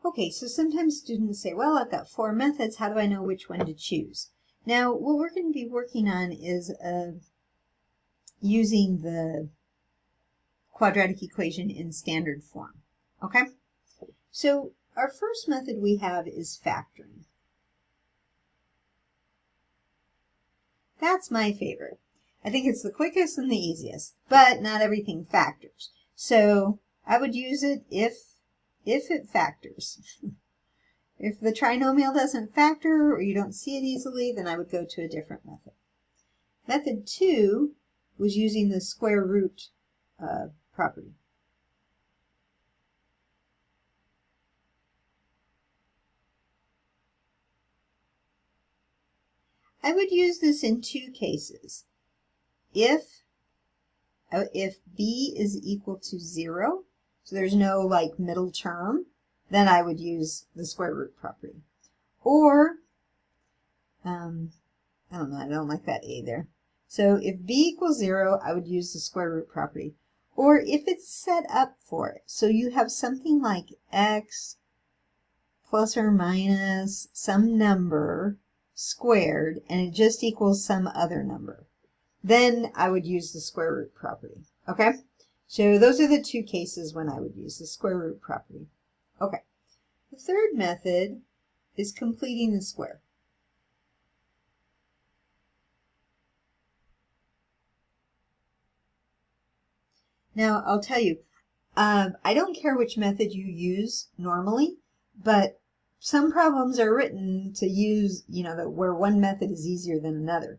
Okay, so sometimes students say, well, I've got 4 methods. How do I know which one to choose? Now, what we're going to be working on is using the quadratic equation in standard form. Okay? So our first method we have is factoring. That's my favorite. I think it's the quickest and the easiest, but not everything factors. So I would use it if it factors. If the trinomial doesn't factor or you don't see it easily, then I would go to a different method. Method 2 was using the square root property. I would use this in 2 cases. If b is equal to 0, so there's no like middle term, then I would use the square root property. Or, I don't know, I don't like that a there. So if b equals 0, I would use the square root property. Or if it's set up for it, so you have something like x plus or minus some number squared, and it just equals some other number, then I would use the square root property. Okay? So those are the 2 cases when I would use the square root property. Okay. The third method is completing the square. Now, I'll tell you, I don't care which method you use normally, but some problems are written to use, where one method is easier than another.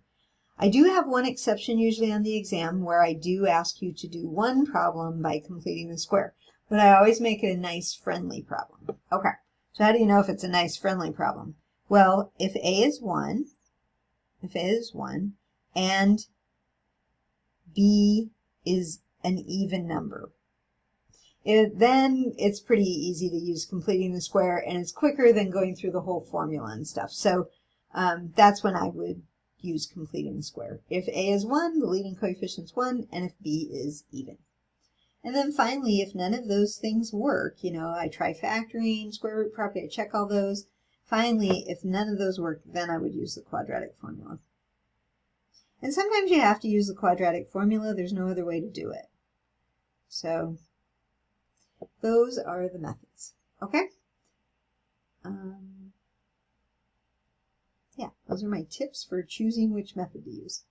I do have one exception usually on the exam where I do ask you to do one problem by completing the square, but I always make it a nice friendly problem. Okay, so how do you know if it's a nice friendly problem? Well, if a is 1, and b is an even number, then it's pretty easy to use completing the square, and it's quicker than going through the whole formula and stuff. So that's when I would use completing the square. If a is 1, the leading coefficient's 1, and if b is even. And then finally, if none of those things work, I try factoring, square root property, I check all those. Finally, if none of those work, then I would use the quadratic formula. And sometimes you have to use the quadratic formula. There's no other way to do it. So those are the methods. Okay? Yeah, those are my tips for choosing which method to use.